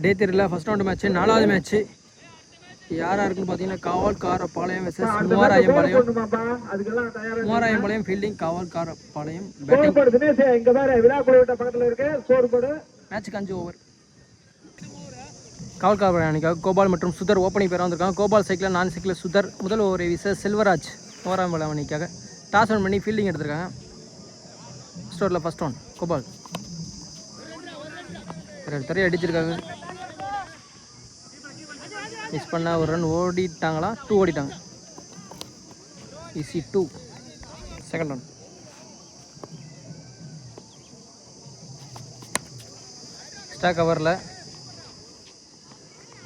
டே 3ல first round match. 4வது match யாராக இருக்குன்னு பார்த்தீங்கன்னா Kavalkarapalayam versus Moovarayampalayam. Moovarayampalayam fielding, Kavalkarapalayam batting. மேட்ச்சுக்கு 5 ஓவர். காவல்காரப்பாளையம் அணிக்காக கோபால் மற்றும் சுதர் ஓப்பனிங் பேராக வந்திருக்காங்க. கோபால் சைக்கிள், நான் சைக்கிள் சுதர். முதல் ஓவரை வீச செல்வராஜ் மூவாராயம்பாளையம் அணிக்காக டாஸ் ஆன் பண்ணி ஃபீல்டிங் எடுத்திருக்காங்க. ஸ்டோரில் ஃபர்ஸ்ட் ஒன் கோபால் தரையை அடிச்சிருக்காங்க. மிஸ் பண்ண ஒரு ரன் ஓடிட்டாங்களா? 2 ஓடிட்டாங்க. ஈஸி 2. Second run. எக்ஸ்ட்ரா கவரில்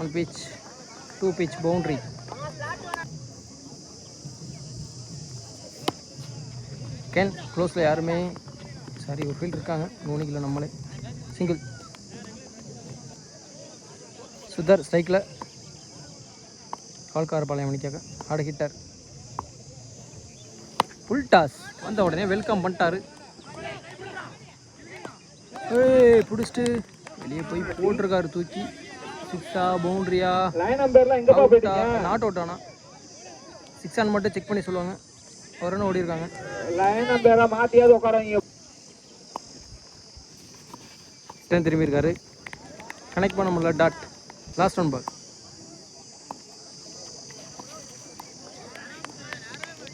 1 pitch 2 pitch பவுண்ட்ரி. கேன் க்ளோஸில் யாருமே சாரி ஒரு ஃபீல்ட் இருக்காங்க, கவனிக்கல நம்மளே. சிங்கிள். சுதர் ஸ்ட்ரைக்கில் காவல்காரப்பாளையம் அணிக்காக ஆட ஹிட்டர். ஃபுல் டாஸ் வந்த உடனே வெல்கம் பண்ணிட்டாரு. பிடிச்சிட்டு வெளியே போய் போட்டிருக்காரு தூக்கி. 6ஆ பவுண்ட்ரியா? Not out. ஆனால் 6 ஆன் மட்டும் செக் பண்ணி சொல்லுவாங்க. ஒரு ரன் ஓடி இருக்காங்க. திரும்பி இருக்காரு, கனெக்ட் பண்ண முடியல. Dot. Last one ball.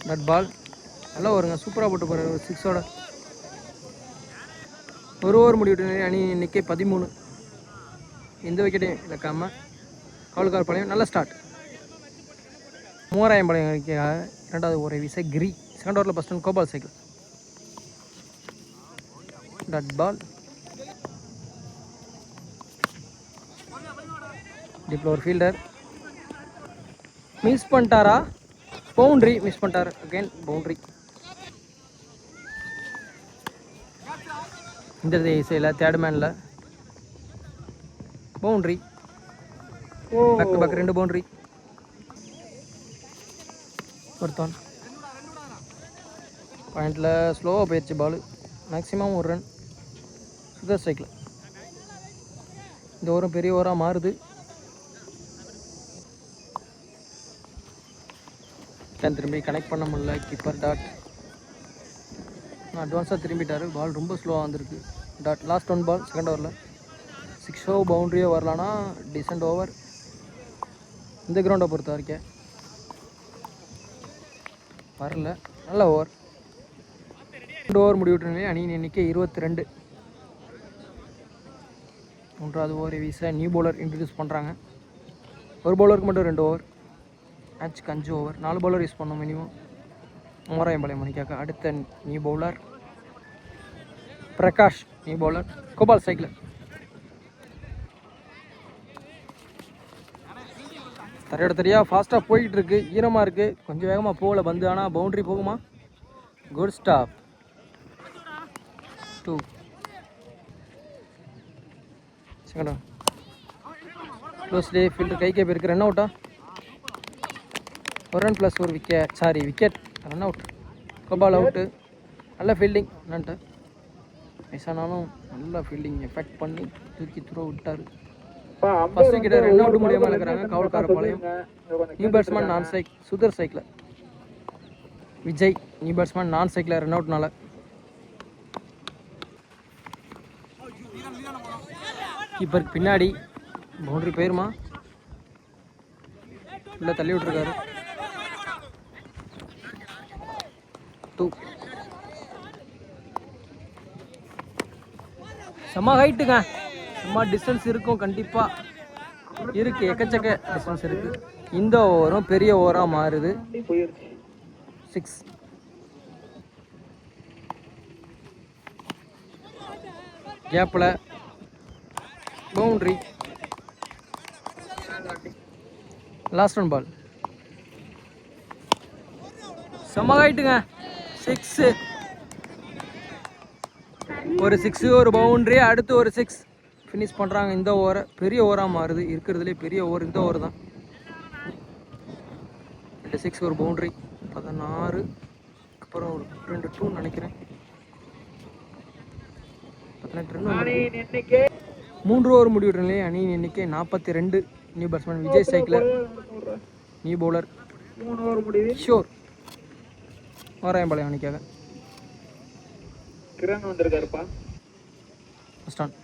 Dot ball. நல்லா வருங்க, சூப்பராக போட்டு போகிறார் ஒரு 6ஓட. ஒரு ஓவர் முடிவிட்டு அணி இன்னைக்கு 13. எந்த விக்கெட்டையும் இழக்காமல் காவல்காரப்பாளையம் நல்ல ஸ்டார்ட். மூவாராயம்பாளையம் இரண்டாவது ஓவரை வீச கிரி. செகண்ட் ஓவரில் first one Gopal cycle. Dot ball. டிப்ல ஒரு ஃபீல்டர் மிஸ் பண்ணிட்டாரா? பவுண்ட்ரி. மிஸ் பண்ணிட்டார். Again boundary. இந்த திசையில் தேர்ட் மேனில் boundary. Back to back 2 boundary. ஒருத்தான் பாயிண்டில் ஸ்லோவாக போயிடுச்சு பால். மேக்ஸிமம் ஒரு ரன். சுதர் ஸ்ட்ரைக்கில். இந்த ஓவரும் பெரிய ஓவராக மாறுது. திரும்பி கனெக்ட் பண்ண முடியல. Keeper dot. அட்வான்ஸாக திரும்பிட்டார். பால் ரொம்ப ஸ்லோவாக வந்திருக்கு. Dot. Last one ball second ஓவரில். 6ஓ பவுண்ட்ரியோ வரலான்னா டீசெண்ட் ஓவர் இந்த கிரவுண்டை பொறுத்த வரைக்கும். வரல. நல்ல ஓவர். 2 ஓவர் முடிவிட்டு அணியின் எண்ணிக்கை 22. மூன்றாவது ஓவரை வீச நியூ பவுலர் இன்ட்ரடியூஸ் பண்ணுறாங்க. ஒரு பவுலருக்கு மட்டும் 2 ஓவர். மேட்ச்க்கு 5 ஓவர். 4 பவுலர் யூஸ் பண்ணோம் மினிமம். மூவாராயம்பாளையம் அணிக்காக அடுத்த new bowler Prakash. New bowler Gopal cycle. தரையோட தெரியா ஃபாஸ்ட்டாக போய்கிட்டு இருக்கு. ஈரமாக இருக்குது, கொஞ்சம் வேகமாக போகல பந்து. ஆனால் பவுண்ட்ரி போகுமா? Good stop. 2. செகண்ட் க்ளோஸ்லேயே ஃபீல்டர் கைக்கே போயிருக்கு. ரன் அவுட்டா? ஒரு ரன் ப்ளஸ் ஒரு wicket. Wicket. Run out. Gopal out. நல்ல ஃபீல்டிங். என்னன்ட்டு வயசானாலும் நல்ல ஃபீல்டிங் எஃபெக்ட் பண்ணி தூக்கி த்ரோ விட்டார். ஃபர்ஸ்ட் விக்கெட்டை ரன் அவுட் முடியாமல் இருக்கிறாங்க காவல்காரப்பாளையம். நியூ பேட்ஸ்மேன் நான் Sudhar cycle. Vijay new batsman நான் சைக்கிள் ரன் அவுட்னால. கீப்பருக்கு பின்னாடி பவுண்ட்ரி போயிருமா? இல்லை, தள்ளி விட்டுருக்காரு. 2. செம்ம ஹைட்டுங்க, செம்ம டிஸ்டன்ஸ் இருக்கும். கண்டிப்பாக இருக்குது, எக்கச்சக்க டிஸ்டன்ஸ் இருக்குது. இந்த ஓவரும் பெரிய ஓவராக மாறுது. 6. கேப்பில் பவுண்ட்ரி. லாஸ்ட் ஒன் பால். செம்ம ஹைட்டுங்க. 6. ஒரு 6, ஒரு பவுண்ட்ரி, அடுத்து ஒரு 6 ஃபினிஷ் பண்ணுறாங்க. இந்த ஓவரை பெரிய ஓவராக மாறுது. இருக்கிறதுலே பெரிய ஓவர் இந்த ஓவர் தான். 2 6, ஒரு பவுண்ட்ரி. 16. அப்புறம் ஒரு 2 2 நினைக்கிறேன். 18 ரன். 3 ஓவர் முடிவுற்ற நிலையில் அணியின் எண்ணிக்கை 42. நியூ பேட்ஸ்மேன் விஜய் சைக்கிளர், நியூ பவுலர் கிஷோர் வாராயம்பாளையம் அணிக்காக. கிரண் வந்திருக்காருப்பா. First one.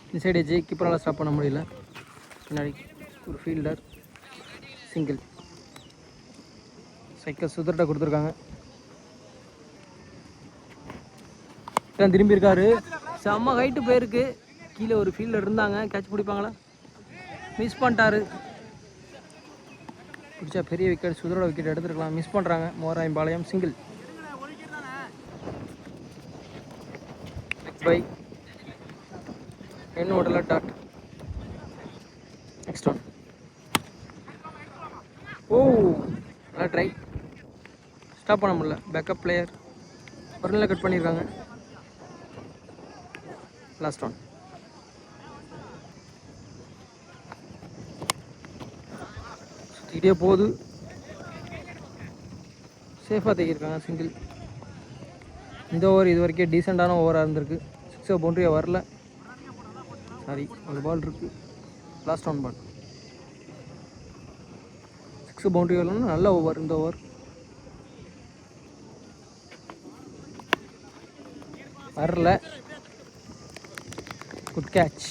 இந்த சைடு எஜ்ஜி கீப்பரால் ஸ்டாப் பண்ண முடியல. பின்னாடி ஒரு ஃபீல்டர் சிங்கிள். சைக்கிள் சுதர்ட்ட கொடுத்துருக்காங்க. திரும்பி இருக்காரு. செம்ம ஹைட்டு போயிருக்கு. கீழே ஒரு ஃபீல்டர் இருந்தாங்க, கேட்ச் பிடிப்பாங்களா, மிஸ் பண்ணிட்டாரு. பிடிச்சா பெரிய விக்கெட், சுதரோட விக்கெட் எடுத்துருக்கலாம், மிஸ் பண்ணுறாங்க. மோராயம்பாளையம் சிங்கிள். நெக்ஸ்ட் பை என்ன ஓடல டாட். Next one. ஓ நல்லா ட்ரை, ஸ்டாப் பண்ண முடியல. பேக்கப் பிளேயர் ஒரு நிலை கட் பண்ணியிருக்காங்க. Last one. சுற்றிக்கிட்டே போகுது, சேஃபாக தைக்கிருக்காங்க சிங்கிள். இந்த ஓவர் இது வரைக்கும் டீசெண்டான ஓவராக இருந்திருக்கு. 6 பவுண்டரியாக வரல. சாரி, ஒரு பால் இருக்குது. லாஸ்ட் ஒன் பால். 6 பவுண்டரி வரலன்னா நல்ல ஓவர் இந்த ஓவர். வரல. Good catch.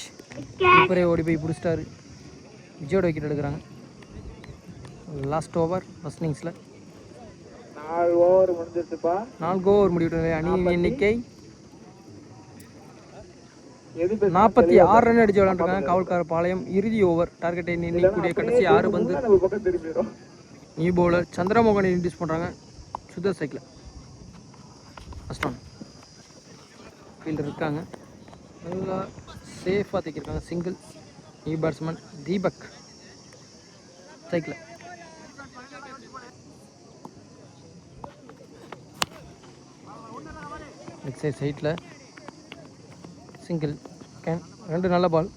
கீப்பரே ஓடி போய் பிடிச்சிட்டாரு. விஜயோட விக்கெட் எடுக்கிறாங்க. லாஸ்ட் ஓவர் ஃபர்ஸ்ட் இன்னிங்ஸில் 4 ஓவர் முடிஞ்சிருச்சுப்பா. 4 ஓவர் முடிவிட்டு அணியின் எண்ணிக்கை 46 ரன் அடிச்சு விளையாண்டுருக்காங்க. காவல்கார பாளையம். இறுதி ஓவர் டார்கெட்டை எண்ணிக்கூடிய கடைசி 6 பந்து. நியூ பவுலர் சந்திரமோகன் இன்ட்ரடியூஸ் பண்ணுறாங்க. Sudhar cycle. First one. Fielder இருக்காங்க, நல்லா சேஃபாக தைக்கிருக்காங்க single. New batsman Deepak cycle. Next side சைட்டில் சிங்கிள். கேன் 2 நல்ல பால்.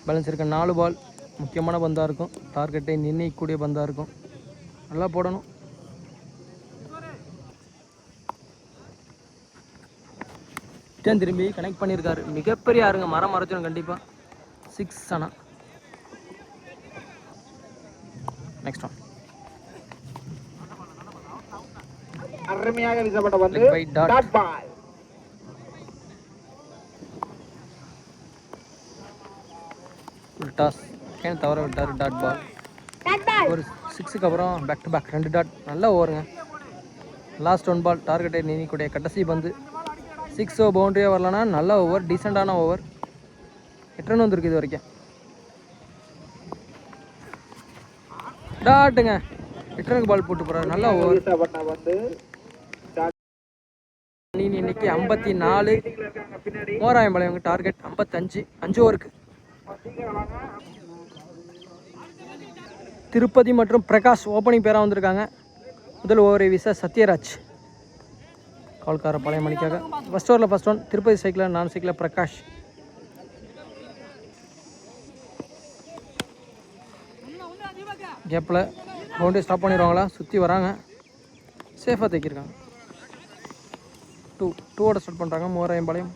பேலன்ஸ் இருக்க 4 பால் முக்கியமான பந்தாக இருக்கும். டார்கெட்டை நிர்ணயிக்கக்கூடிய பந்தாக இருக்கும். நல்லா போடணும். திரும்பி கனெக்ட் பண்ணியிருக்காரு. மிகப்பெரிய ஆறுங்க, மரம் மறைச்சிடும் கண்டிப்பாக. 6 ஆனால். Next one. அருமையாக வீசப்பட்ட பந்து டாட் பால். ஒரு டாஸ் கேன் தவற விட்டார். Dot ball. ஒரு 6க்கு அப்புறம் பேக் டு பேக் 2 டாட். நல்ல ஓவருங்க. லாஸ்ட் 1 பால் டார்கெட்டை நீக்கக்கூடிய கடைசி பந்து. 6 பவுண்டரியாக வரலன்னா நல்ல ஓவர், டீசெண்டான ஓவர். 8 ரன் வந்துருக்கு இது வரைக்கும். டாட்டுங்க. 8 ரனுக்கு பால் போட்டு போகிறார். நல்ல ஓவர். இன்னைக்கு 54. மோராயம்பாளையம் டார்கெட் 55. 5 ஓவருக்கு. திருப்பதி மற்றும் பிரகாஷ் ஓப்பனிங் பேராக வந்திருக்காங்க. முதல் ஓவரை வீச சத்யராஜ் கால்கார பாளையம் மணிக்காக. ஃபர்ஸ்ட் ஓவரில் ஃபர்ஸ்ட் ஒன். திருப்பதி சைக்கிளில் நான் சைக்கிளில் பிரகாஷ். கேப்பில் பவுண்டரி ஸ்டாப் பண்ணிடுவாங்களா, சுற்றி வராங்க, சேஃபாக தைக்கிருக்காங்க. 2 ஸ்டார்ட் பண்ணுறாங்க மோராயம்பாளையம்.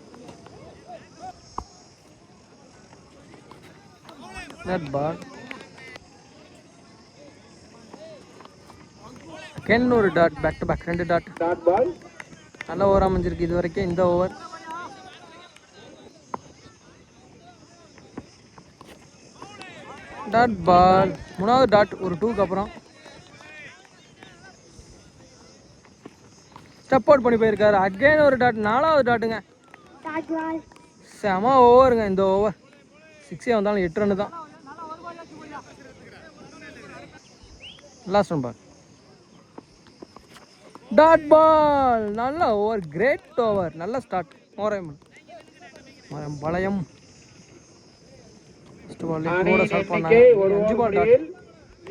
நெட் பால். கேன் ஒரு dot. Back to back 2 dot. நல்ல ஓவர் அமைஞ்சிருக்கு இது வரைக்கும் இந்த ஓவர். Dot ball. 3வது டாட் ஒரு 2க்கு அப்புறம். ஸ்டெப் அவுட் பண்ணி போயிருக்காரு. அகைன் ஒரு டாட். 4வது டாட்டுங்க. செம ஓவருங்க இந்த ஓவர். 6 வந்தாலும் 8 ரன்னு தான். Last one ball. Dot ball. நல்ல ஓவர், கிரேட் ஓவர், நல்ல ஸ்டார்ட். மோராயம்பாளையம் ஃபர்ஸ்ட் பால் கூட ஸ்டார்ட் பண்ணாங்க. 5 பால் டாட்.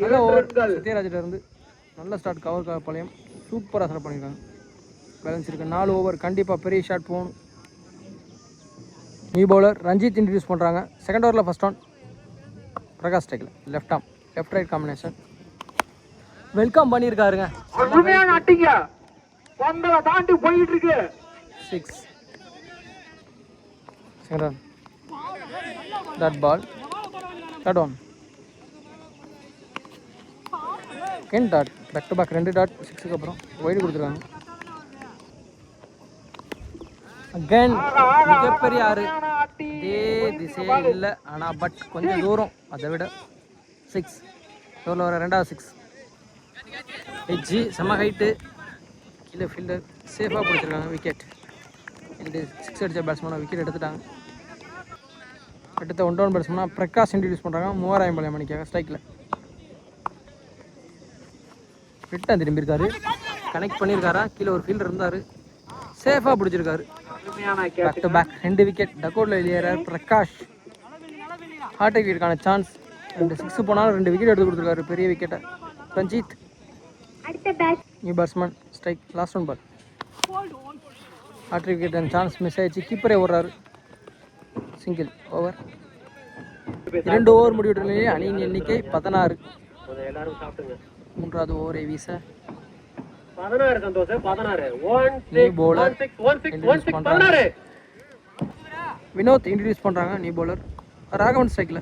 நல்ல ஓவர் சத்யராஜிட்ட இருந்து. நல்ல ஸ்டார்ட். கவர் பாளையம் சூப்பராக ஸ்டார்ட் பண்ணியிருக்காங்க. பேலன்ஸ் இருக்குது 4 ஓவர். கண்டிப்பாக பெரிய ஷாட் போகணும். நியூ பவுலர் ரஞ்சித் இன்ட்ரடியூஸ் பண்ணுறாங்க. செகண்ட் ஓவரில் ஃபர்ஸ்ட் ஒன். பிரகாஷ் ஸ்டைக்கில் left arm, left right combination. Welcome பண்ணியிருக்காருங்க. 6 second run. Dot ball dot one again dot back to back 2 dot 6க்கு அப்புறம் வைடு கொடுத்துருக்காங்க. அகைன் மிகப்பெரிய ஆறு, இதே திசையே இல்லை ஆனால் பட் கொஞ்சம் தூரம், அதை விட 6 எவ்வளோ வர 2வது 6 எட்ஜி செம்ம ஹைட்டு, கீழே ஃபீல்டர் சேஃபாக பிடிச்சிருக்காங்க. விக்கெட் இந்த 6 அடித்த பேட்ஸ்மேனாக விக்கெட் எடுத்துட்டாங்க. அடுத்த 1 டவுன் பேட்ஸ்மேனாக பிரகாஷ் இன்ட்ரடியூஸ் பண்ணுறாங்க. 3000 மணிக்காக ஸ்ட்ரைக்கில் ரிட்டன் திரும்பியிருக்காரு, கனெக்ட் பண்ணியிருக்காரா, கீழே ஒரு ஃபீல்டர் இருந்தார், சேஃபாக பிடிச்சிருக்காரு. Back to back 2 wicket. டக்கோட்டில் வெளியேறார் பிரகாஷ். ஹார்ட் விக்கெட்டுக்கான சான்ஸ், 2 6 போனாலும் 2 விக்கெட் எடுத்து கொடுத்துருக்காரு, பெரிய விக்கெட்டை. Ranjith new batsman strike, last one ball. Hard wicket and chance miss ஆயிடுச்சு. கீப்பரே ஓடுறாரு, சிங்கிள் ஓவர். 2 ஓவர் முடிவுற்ற நிலையில் அணியின் எண்ணிக்கை 16. 3வது ஓவரை வீச 16 சந்தோஷ் 16 நீ பவுலர் வினோத் இன்ட்ரடியூஸ் பண்ணுறாங்க. நீ பவுலர் ராகவன் ஸ்ட்ரைக்கில்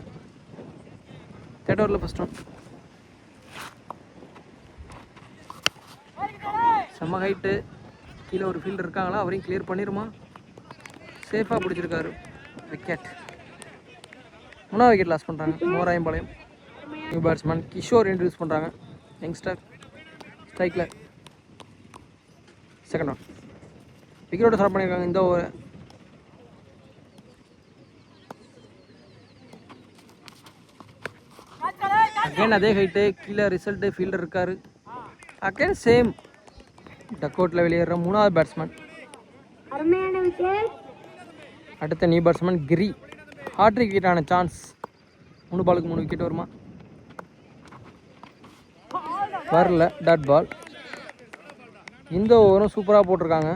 3rd ஓவரில் ஃபர்ஸ்ட் ஒன். செம்ம ஹைட்டு, கீழே ஒரு ஃபீல்டர் இருக்காங்களா, அவரையும் கிளியர் பண்ணிடுமா, சேஃபாக பிடிச்சிருக்காரு. விக்கெட். 3வது விக்கெட் லாஸ் பண்ணுறாங்க. 3000 நியூ பேட்ஸ்மேன் கிஷோர் இன்ட்ரடியூஸ் பண்ணுறாங்க. யங்ஸ்டர் ஸ்ட்ரைக்கில் 2nd ஒன். விக்கெட்டோட ஸ்டார்ட் பண்ணியிருக்காங்க இந்த ஓவரை. அகைன் அதே ஹைட்டு, கீழே ரிசல்ட்டு ஃபீல்டர் இருக்கார். அகைன் சேம் டக்கோட்டில் வெளியேற 3வது பேட்ஸ்மேன். அடுத்த நியூ பேட்ஸ்மேன் கிரி. ஹார்ட்ரிக் விக்கெட்டான சான்ஸ், 3 பாலுக்கு 3 விக்கெட் வருமா, வரல. Dot ball. இந்த ஓவரும் சூப்பராக போட்டிருக்காங்க.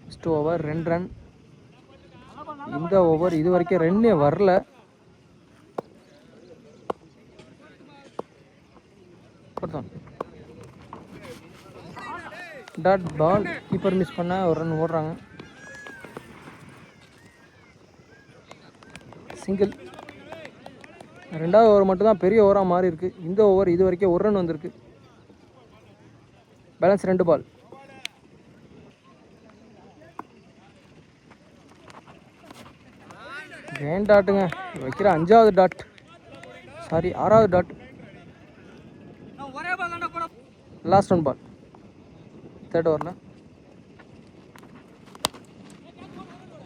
First over 2 run. இந்த ஓவர் இது வரைக்கும் ரன்னே வரல. டாட் பால். கீப்பர் மிஸ் பண்ண 1 ரன் ஓடுறாங்க. சிங்கிள். 2வது ஓவர் மட்டும்தான் பெரிய ஓவராக மாறி இருக்கு. இந்த ஓவர் இது வரைக்கும் 1 ரன் வந்திருக்கு. Balance 2 ball. கேன் டாட்டுங்க வைக்கிற 5வது டாட், சாரி 6வது dot. Last one ball 3rd ஓவரில்.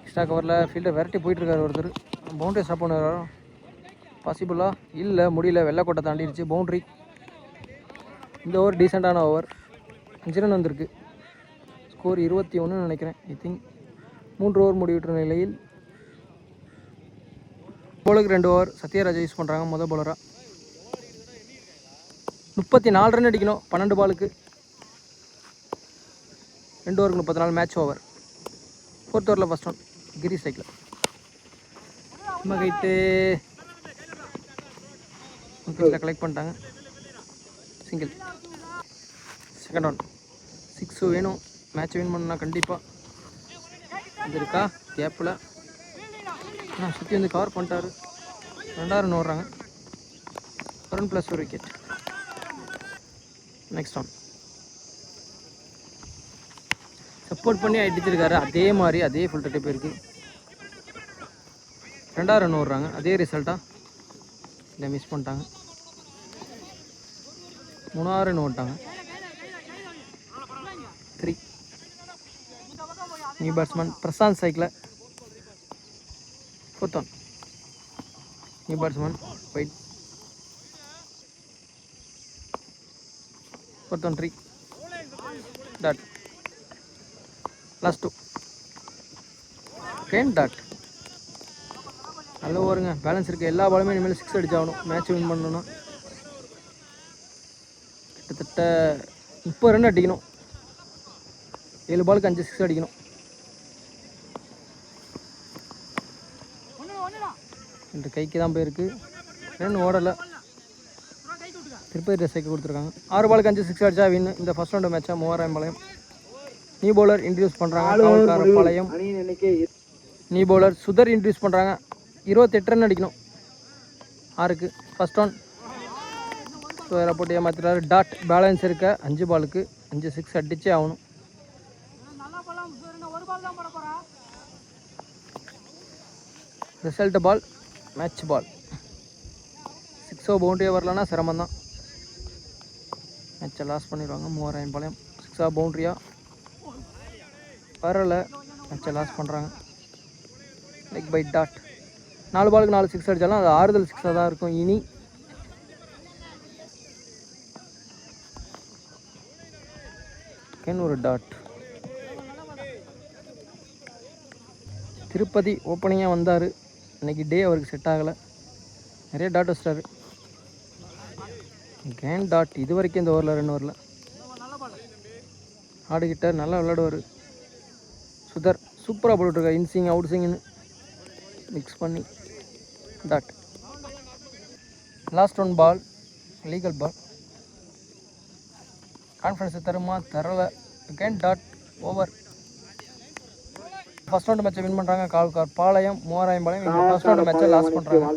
எக்ஸ்ட்ரா கவரில் ஃபீல்டர் விரட்டி போயிட்டுருக்காரு ஒருத்தர். பவுண்டரி ஸ்டாப் பண்ணுறாரோ, பாசிபிளா இல்லை, முடியல. வெள்ளைக்கோட்டை தாண்டிடுச்சு. பவுண்ட்ரி. இந்த ஓவர் டீசெண்டான ஓவர். 5 ரன் வந்திருக்கு. ஸ்கோர் 21 நினைக்கிறேன். ஐ திங்க் 3 ஓவர் முடிவுற்ற நிலையில் பவுலுக்கு 2 ஓவர் சத்யராஜ் யூஸ் பண்ணுறாங்க முதல் பவுலராக. 34 ரன் அடிக்கணும் 12 பாலுக்கு. 2 ஓவருக்கு 34. Match over. 4th ஓவரில் ஃபர்ஸ்ட் ஒன். கிரி ஸ்ட்ரைக்கில். நம்ம கைட்டு கலெக்ட் பண்ணிட்டாங்க. சிங்கிள். 2nd one. 6 வேணும். மேட்ச் வின் பண்ணால் கண்டிப்பாக. இது இருக்கா கேப்பில் சுற்றி வந்து கவர் பண்ணிட்டாரு. 2வது ரன் ஓடுறாங்க. 1 run +1 wicket. Next one. Support பண்ணி அடிச்சிருக்காரு. அதே மாதிரி அதே ஃபுல் டட்டே போயிருக்கு. 2வது ரன் ஓடுறாங்க. அதே ரிசல்ட்டாக இல்லை, மிஸ் பண்ணிட்டாங்க. 3வது ரன் ஓட்டாங்க. 3. New batsman Prashanth cycle. 4th one. New batsman wide. 4th one 3. Dot. Last 2. கேன் டாட். நல்ல ஓவருங்க. பேலன்ஸ் இருக்குது. எல்லா பாலுமே இனிமேல் 6 அடிச்சாகணும் மேட்ச் வின் பண்ணணும்னா. கிட்டத்தட்ட 30 ரன் அடிக்கணும். 7 பாலுக்கு 5 6 அடிக்கணும். இந்த கைக்கு தான் போயிருக்கு. ரன் ஓடலை. திருப்பதி சைக்கிள் கொடுத்துருக்காங்க. 6 பாலுக்கு 5 6 அடிச்சா வின். இந்த ஃபர்ஸ்ட் ரவுண்டு மேட்சாக 3000. நியூ பவுலர் இன்ட்ரடியூஸ் பண்ணுறாங்க. பாளையம். நியூ பவுலர் சுதர் இன்ட்ரடியூஸ் பண்ணுறாங்க. 28 ரன் அடிக்கணும் 6க்கு. ஃபஸ்ட் ஒன் ஸ்கொயரை போட்டு ஏமாத்திட்டாரு. டாட் பேலன்ஸ் இருக்க 5 பாலுக்கு 5 6 அடிச்சே ஆகணும். ரிசல்ட் பால் மேட்ச் பால். 6 பவுண்டரியே வரலன்னா சிரமம் தான். மேட்சை லாஸ் பண்ணிடுவாங்க. 3000 பாளையம் 6 பவுண்டரியா வரல. மேட்சை லாஸ் பண்ணுறாங்க. லைக் பை டாட் 4 பாலுக்கு 4 6 அடித்தாலும் அது ஆறுதல் 6 தான் இருக்கும். இனி ஒரு டாட். திருப்பதி ஓப்பனிங்காக வந்தார். இன்றைக்கி டே அவருக்கு செட் ஆகலை. நிறைய டாட் வச்சிட்டாரு. கேன் டாட். இது வரைக்கும் இந்த ஓவரில் ரன் வரல. ஆடுகிட்ட நல்லா விளையாடுவார். சுதர் சூப்பராக போட்டுட்ருக்கார். இன்சிங் அவுட் சிங்னு மிக்ஸ் பண்ணி dot. Last one ball legal ball. கான்ஃபிடன்ஸை தருமா தரல. Again dot over. First round மேட்சை வின் பண்ணுறாங்க கால்கார் பாளையம். 3000 பாளையம் இங்கே ஃபர்ஸ்ட் ரவுண்ட் மேட்சை லாஸ் பண்ணுறாங்க.